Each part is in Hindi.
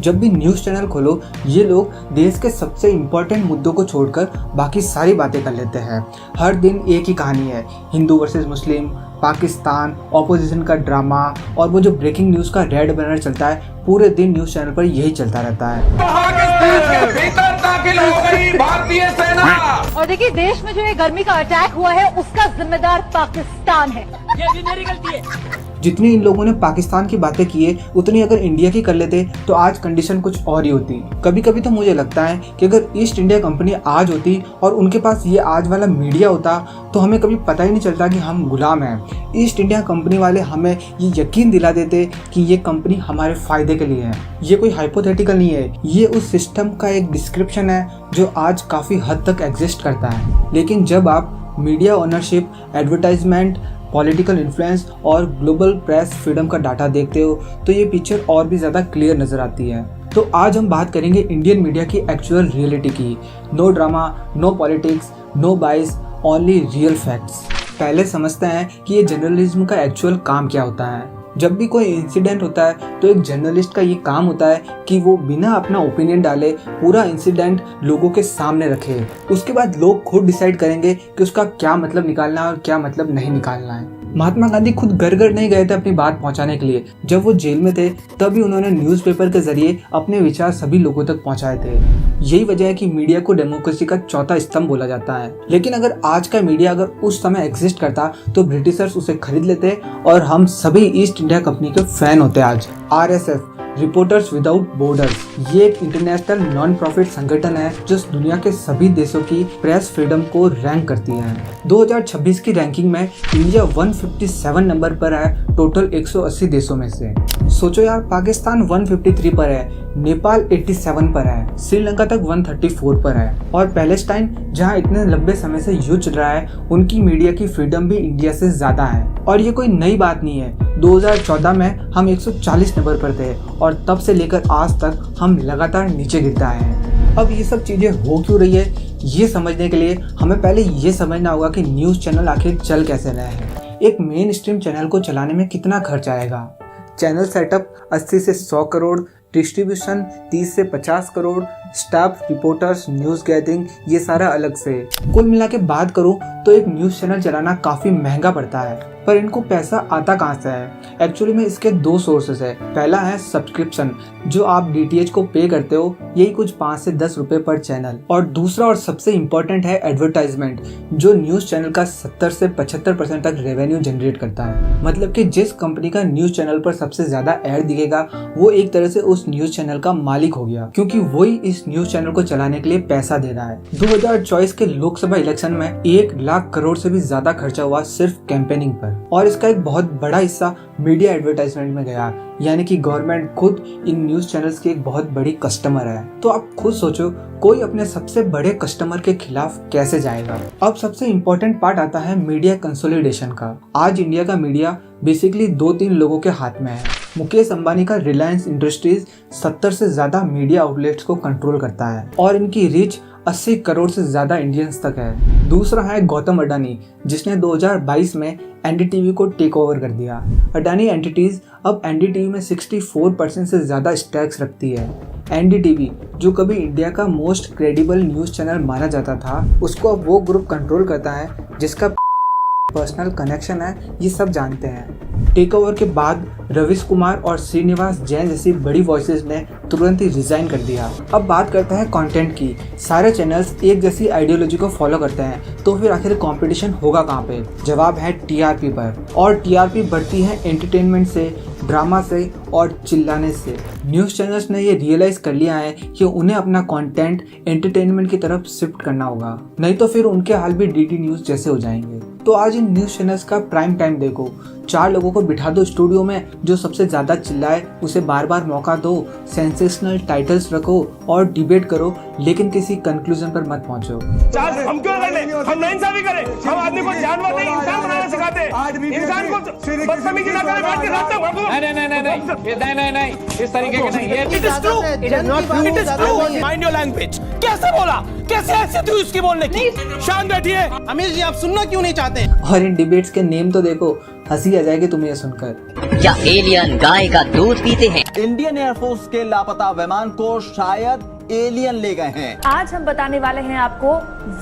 जब भी न्यूज़ चैनल खोलो ये लोग देश के सबसे इम्पोर्टेंट मुद्दों को छोड़कर बाकी सारी बातें कर लेते हैं। हर दिन एक ही कहानी है, हिंदू वर्सेस मुस्लिम, पाकिस्तान, ऑपोजिशन का ड्रामा और वो जो ब्रेकिंग न्यूज़ का रेड बैनर चलता है, पूरे दिन न्यूज़ चैनल पर यही चलता रहता है। पाकिस्तान के भीतर दाखिल हो गई भारतीय सेना। और देखिए देश में जो ये गर्मी का अटैक हुआ है उसका जिम्मेदार पाकिस्तान है। ये भी मेरी गलती है। जितनी इन लोगों ने पाकिस्तान की बातें की है उतनी अगर इंडिया की कर लेते तो आज कंडीशन कुछ और ही होती। कभी कभी तो मुझे लगता है कि अगर ईस्ट इंडिया कंपनी आज होती और उनके पास ये आज वाला मीडिया होता तो हमें कभी पता ही नहीं चलता कि हम गुलाम हैं। ईस्ट इंडिया कंपनी वाले हमें ये यकीन दिला देते कि ये कंपनी हमारे फ़ायदे के लिए है। ये कोई हाइपोथेटिकल नहीं है, ये उस सिस्टम का एक डिस्क्रिप्शन है जो आज काफ़ी हद तक एग्जिस्ट करता है। लेकिन जब आप media ownership, advertisement, political influence और ग्लोबल प्रेस फ्रीडम का डाटा देखते हो तो ये पिक्चर और भी ज़्यादा क्लियर नज़र आती है। तो आज हम बात करेंगे इंडियन मीडिया की एक्चुअल रियलिटी की। No drama, no politics, no bias, only real facts. पहले समझते हैं कि ये जर्नलिज्म का एक्चुअल काम क्या होता है। जब भी कोई इंसिडेंट होता है तो एक जर्नलिस्ट का ये काम होता है कि वो बिना अपना ओपिनियन डाले पूरा इंसिडेंट लोगों के सामने रखे। उसके बाद लोग खुद डिसाइड करेंगे कि उसका क्या मतलब निकालना है और क्या मतलब नहीं निकालना है। महात्मा गांधी खुद घर घर नहीं गए थे अपनी बात पहुंचाने के लिए। जब वो जेल में थे तभी उन्होंने न्यूज़पेपर के जरिए अपने विचार सभी लोगों तक पहुंचाए थे। यही वजह है कि मीडिया को डेमोक्रेसी का चौथा स्तंभ बोला जाता है। लेकिन अगर आज का मीडिया अगर उस समय एग्जिस्ट करता तो ब्रिटिशर्स उसे खरीद लेते और हम सभी ईस्ट इंडिया कंपनी के फैन होते आज। RSF, रिपोर्टर्स विदाउट बॉर्डर्स, ये एक इंटरनेशनल नॉन प्रॉफिट संगठन है जो दुनिया के सभी देशों की प्रेस फ्रीडम को रैंक करती है। 2026 की रैंकिंग में इंडिया 157 नंबर पर है टोटल 180 देशों में से। सोचो यार, पाकिस्तान 153 पर है, नेपाल 87 पर है, श्रीलंका तक 134 पर है और पैलेस्टाइन जहां इतने लंबे समय से युद्ध चल रहा है उनकी मीडिया की फ्रीडम भी इंडिया से ज्यादा है। और ये कोई नई बात नहीं है। 2014 में हम 140 नंबर पर थे और तब से लेकर आज तक हम लगातार नीचे गिरते आए हैं। अब ये सब चीज़ें हो क्यों रही है, ये समझने के लिए हमें पहले ये समझना होगा कि न्यूज़ चैनल आखिर चल कैसे रहे हैं। एक मेन स्ट्रीम चैनल को चलाने में कितना खर्च आएगा। चैनल सेटअप 80 से 100 करोड़, डिस्ट्रीब्यूशन 30 से 50 crore, staff, reporters, news gathering, ये सारा अलग से। कुल मिला के बात करूँ तो एक न्यूज़ चैनल चलाना काफ़ी महंगा पड़ता है। पर इनको पैसा आता कहाँ से है? एक्चुअली में इसके दो सोर्सेस है। पहला है सब्सक्रिप्शन, जो आप DTH को पे करते हो, यही कुछ 5 से 10 रुपए पर चैनल। और दूसरा और सबसे इम्पोर्टेंट है एडवर्टाइजमेंट, जो न्यूज़ चैनल का 70 से 75% तक रेवेन्यू जनरेट करता है। मतलब कि जिस कंपनी का न्यूज़ चैनल पर सबसे ज्यादा ऐड दिखेगा वो एक तरह से उस न्यूज़ चैनल का मालिक हो गया, क्योंकि वही इस न्यूज़ चैनल को चलाने के लिए पैसा दे रहा है। 2024 के लोकसभा इलेक्शन में 1 लाख करोड़ से भी ज्यादा खर्चा हुआ सिर्फ कैंपेनिंग पर, और इसका एक बहुत बड़ा हिस्सा मीडिया एडवर्टाइजमेंट में गया। यानी कि गवर्नमेंट खुद इन न्यूज़ चैनल्स की एक बहुत बड़ी कस्टमर है। तो आप खुद सोचो, कोई अपने सबसे बड़े कस्टमर के खिलाफ कैसे जाएगा। अब सबसे इम्पोर्टेंट पार्ट आता है मीडिया कंसोलिडेशन का। आज इंडिया का मीडिया बेसिकली 2-3 लोगों के हाथ में है। मुकेश अंबानी का रिलायंस इंडस्ट्रीज 70 से ज्यादा मीडिया आउटलेट्स को कंट्रोल करता है और इनकी रीच 80 करोड़ से ज्यादा इंडियंस तक है। दूसरा है गौतम अडानी, जिसने 2022 में NDTV को टेक ओवर कर दिया। अडानी एंटिटीज अब NDTV में 64% से ज्यादा स्टैक्स रखती है। NDTV, जो कभी इंडिया का मोस्ट क्रेडिबल न्यूज़ चैनल माना जाता था, उसको अब वो ग्रुप कंट्रोल करता है जिसका पर्सनल कनेक्शन है, ये सब जानते हैं। टेक ओवर के बाद रवीश कुमार और श्रीनिवास जैन जैसी बड़ी वॉइसेस ने तुरंत ही रिजाइन कर दिया। अब बात करते हैं कंटेंट की। सारे चैनल्स एक जैसी आइडियोलॉजी को फॉलो करते हैं, तो फिर आखिर कंपटीशन होगा कहाँ पे? जवाब है TRP पर। और TRP बढ़ती है एंटरटेनमेंट से, ड्रामा से और चिल्लाने से। न्यूज़ चैनल्स ने ये रियलाइज कर लिया है कि उन्हें अपना कंटेंट एंटरटेनमेंट की तरफ शिफ्ट करना होगा, नहीं तो फिर उनके हाल भी DD न्यूज़ जैसे हो जाएंगे। तो आज इन न्यूज़ चैनल्स का प्राइम टाइम देखो। 4 लोगों को बिठा दो स्टूडियो में, जो सबसे ज्यादा चिल्लाए उसे बार बार मौका दो, सेंसेशनल टाइटल्स रखो और डिबेट करो, लेकिन किसी कंक्लूजन पर मत पहुंचो। हम क्यों करें? हम नाइंसाफी करें? हम आदमी को जानवर नहीं इंसान बनाना सिखाते हैं। इंसान को बदतमीजी ना करें, बात के रास्ते भागो। नहीं, इस तरीके के नहीं। ये It is true. It is not true. It is true. Mind your language. कैसे बोला? कैसे हैसियत हुई उसकी बोलने की? शांत बैठिए। अमीर जी, आप सुनना क्यों नहीं चाहते? और इन डिबेट्स के नेम तो देखो, हंसी आ जाएगी तुम्हें ये सुनकर। क्या एलियन गाय का दूध पीते हैं? इंडियन एयरफोर्स के लापता विमान को शायद एलियन ले गए हैं। आज हम बताने वाले हैं आपको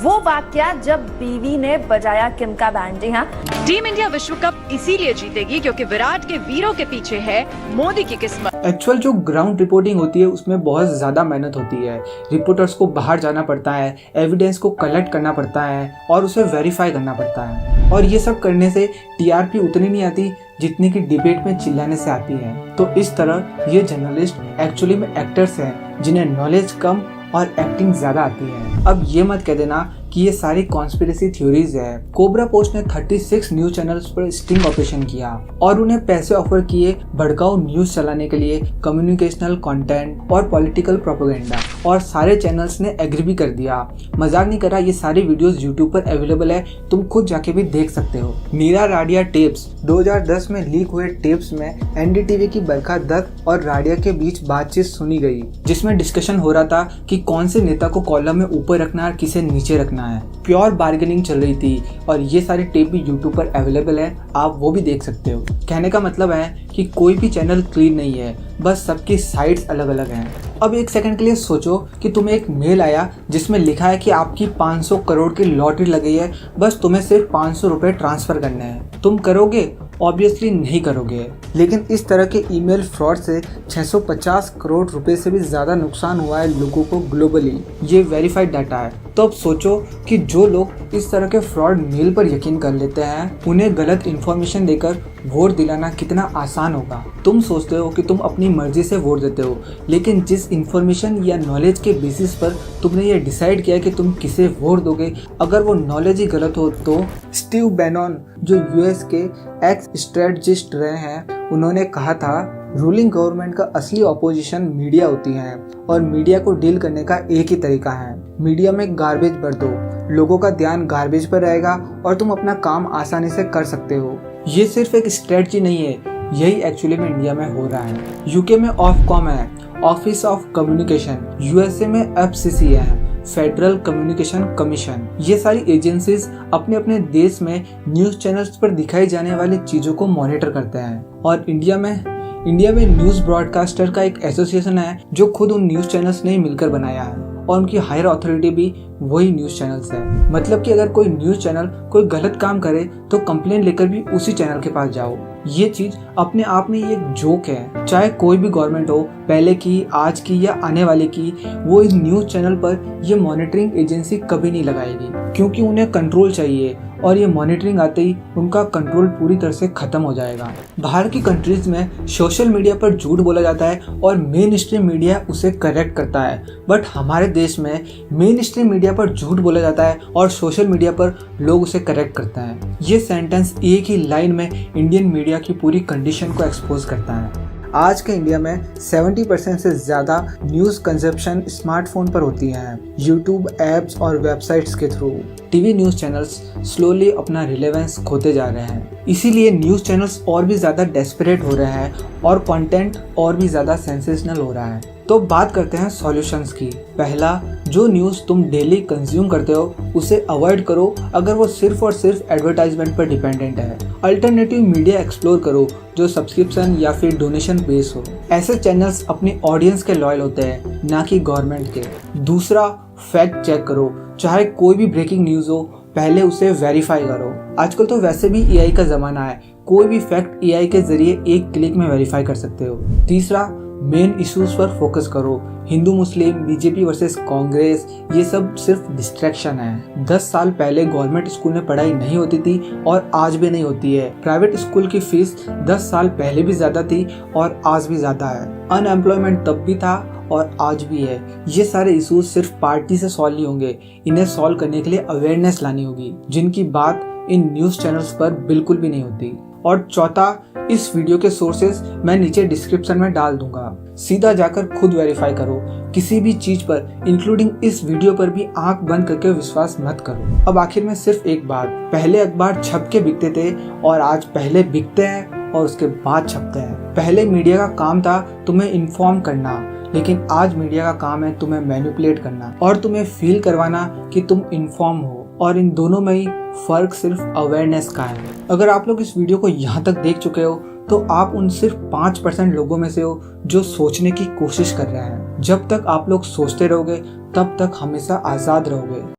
वो वाकया जब बीवी ने बजाया किम का बैंड। जी हाँ, टीम इंडिया विश्व कप इसीलिए जीतेगी क्योंकि विराट के वीरों के पीछे है मोदी की किस्मत। एक्चुअल जो ग्राउंड रिपोर्टिंग होती है उसमें बहुत ज्यादा मेहनत होती है। रिपोर्टर्स को बाहर जाना पड़ता है, एविडेंस को कलेक्ट करना पड़ता है और उसे वेरीफाई करना पड़ता है। और ये सब करने से टीआरपी उतनी नहीं आती जितनी की डिबेट में चिल्लाने से आती है। तो इस तरह ये जर्नलिस्ट एक्चुअली में एक्टर्स हैं जिन्हें नॉलेज कम और एक्टिंग ज्यादा आती है। अब ये मत कह देना कि ये सारी कॉन्स्पिरेसी थ्योरीज है। कोबरा पोस्ट ने 36 न्यूज चैनल्स पर स्टिंग ऑपरेशन किया और उन्हें पैसे ऑफर किए भड़काऊ न्यूज चलाने के लिए, कम्युनिकेशनल कंटेंट और पॉलिटिकल प्रोपेगेंडा, और सारे चैनल्स ने एग्री भी कर दिया। मजाक नहीं कर रहा, ये सारी वीडियोस यूट्यूब पर अवेलेबल है, तुम खुद जाके भी देख सकते हो। मीरा राडिया टेप्स 2010 में लीक हुए टेप्स में एनडीटीवी की बरखा दत्त और राडिया के बीच बातचीत सुनी गई, जिसमें डिस्कशन हो रहा था कि कौन से नेता को कॉलम में ऊपर रखना और किसे नीचे रखना है। प्योर बार्गेनिंग चल रही थी और ये सारी टेप भी यूट्यूब पर अवेलेबल है, आप वो भी देख सकते हो। कहने का मतलब है कि कोई भी चैनल क्लीन नहीं है, बस सबकी साइड्स अलग अलग हैं। अब एक सेकंड के लिए सोचो कि तुम्हें एक मेल आया जिसमें लिखा है कि आपकी 500 करोड़ की लॉटरी लगी है, बस तुम्हें सिर्फ 500 रुपए ट्रांसफर करने हैं। तुम करोगे? ऑब्वियसली नहीं करोगे। लेकिन इस तरह के ईमेल फ्रॉड से 650 करोड़ रुपए से भी ज़्यादा नुकसान हुआ है लोगों को ग्लोबली। ये वेरीफाइड डाटा है। तो अब सोचो कि जो लोग इस तरह के फ्रॉड मेल पर यकीन कर लेते हैं, उन्हें गलत इन्फॉर्मेशन देकर वोट दिलाना कितना आसान होगा। तुम सोचते हो कि तुम अपनी मर्जी से वोट देते हो, लेकिन जिस इन्फॉर्मेशन या नॉलेज के बेसिस पर तुमने ये डिसाइड किया कि तुम किसे वोट दोगे, अगर वो नॉलेज ही गलत हो तो स्टीव बैनन, जो यूएस के एक्स स्ट्रेटजिस्ट रहे हैं, उन्होंने कहा था रूलिंग गवर्नमेंट का असली ऑपोजिशन मीडिया होती है और मीडिया को डील करने का एक ही तरीका है, मीडिया में गार्बेज भर दो, लोगों का ध्यान गार्बेज पर रहेगा और तुम अपना काम आसानी से कर सकते हो। ये सिर्फ एक स्ट्रेटजी नहीं है, यही एक्चुअली में इंडिया में हो रहा है। यूके में ऑफकॉम है, ऑफिस ऑफ कम्युनिकेशन, यूएसए में एफसीसी है, फेडरल कम्युनिकेशन कमीशन। ये सारी एजेंसीज अपने अपने देश में न्यूज चैनल्स पर दिखाई जाने वाली चीजों को मॉनिटर करते हैं। और इंडिया में न्यूज ब्रॉडकास्टर का एक एसोसिएशन है जो खुद उन न्यूज चैनल्स ने मिलकर बनाया है और उनकी हायर अथॉरिटी भी वही न्यूज चैनल्स है। मतलब कि अगर कोई न्यूज चैनल कोई गलत काम करे तो कंप्लेन लेकर भी उसी चैनल के पास जाओ। ये चीज अपने आप में ये एक जोक है। चाहे कोई भी गवर्नमेंट हो, पहले की, आज की या आने वाले की, वो इस न्यूज चैनल पर ये मॉनिटरिंग एजेंसी कभी नहीं लगाएगी, क्योंकि उन्हें कंट्रोल चाहिए और ये मॉनिटरिंग आते ही उनका कंट्रोल पूरी तरह से खत्म हो जाएगा। बाहर की कंट्रीज में सोशल मीडिया पर झूठ बोला जाता है और मेन स्ट्रीम मीडिया उसे करेक्ट करता है, बट हमारे देश में मेन स्ट्रीम मीडिया पर झूठ बोला जाता है और सोशल मीडिया पर लोग उसे करेक्ट करते हैं। ये सेंटेंस एक ही लाइन में इंडियन मीडिया की पूरी कंडीशन को एक्सपोज करता है। आज के इंडिया में 70% से ज़्यादा न्यूज़ कंजप्शन स्मार्टफोन पर होती है, यूट्यूब, ऐप्स और वेबसाइट्स के through. TV news channels slowly अपना रिलेवेंस खोते जा रहे हैं, इसीलिए न्यूज़ चैनल्स और भी ज़्यादा डेस्परेट हो रहे हैं और कंटेंट और भी ज़्यादा सेंसेशनल हो रहा है। तो बात करते हैं सॉल्यूशंस की। पहला, जो न्यूज़ तुम डेली कंज्यूम करते हो उसे अवॉइड करो अगर वो सिर्फ और सिर्फ एडवर्टाइजमेंट पर डिपेंडेंट है। अल्टरनेटिव मीडिया एक्सप्लोर करो जो सब्सक्रिप्शन या फिर डोनेशन बेस हो। ऐसे चैनल्स अपनी ऑडियंस के लॉयल होते हैं, ना कि गवर्नमेंट के। दूसरा, फैक्ट चेक करो। चाहे कोई भी ब्रेकिंग न्यूज़ हो, पहले उसे वेरीफाई करो। आजकल तो वैसे भी एआई का ज़माना है, कोई भी फैक्ट एआई के जरिए एक क्लिक में वेरीफाई कर सकते हो। तीसरा, मेन इश्यूज पर फोकस करो। हिंदू मुस्लिम, बीजेपी वर्सेस कांग्रेस, ये सब सिर्फ डिस्ट्रैक्शन है। 10 साल पहले गवर्नमेंट स्कूल में पढ़ाई नहीं होती थी और आज भी नहीं होती है। प्राइवेट स्कूल की फीस 10 साल पहले भी ज़्यादा थी और आज भी ज़्यादा है। अनएम्प्लॉयमेंट तब भी था और आज भी है। ये सारे इश्यूज सिर्फ पार्टी से सॉल्व नहीं होंगे, इन्हें सॉल्व करने के लिए अवेयरनेस लानी होगी, जिनकी बात इन न्यूज़ चैनल्स पर बिल्कुल भी नहीं होती। और चौथा, इस वीडियो के सोर्सेज मैं नीचे डिस्क्रिप्शन में डाल दूंगा, सीधा जाकर खुद वेरीफाई करो। किसी भी चीज पर, इंक्लूडिंग इस वीडियो पर भी आंख बंद करके विश्वास मत करो। अब आखिर में सिर्फ एक बात, पहले अखबार छप के बिकते थे और आज पहले बिकते हैं और उसके बाद छपते हैं। पहले मीडिया का काम था तुम्हें इन्फॉर्म करना, लेकिन आज मीडिया का काम है तुम्हें मैनिपुलेट करना और तुम्हें फील करवाना कि तुम इन्फॉर्म हो। और इन दोनों में ही फर्क सिर्फ अवेयरनेस का है। अगर आप लोग इस वीडियो को यहाँ तक देख चुके हो तो आप उन सिर्फ 5% लोगों में से हो जो सोचने की कोशिश कर रहे हैं। जब तक आप लोग सोचते रहोगे तब तक हमेशा आज़ाद रहोगे।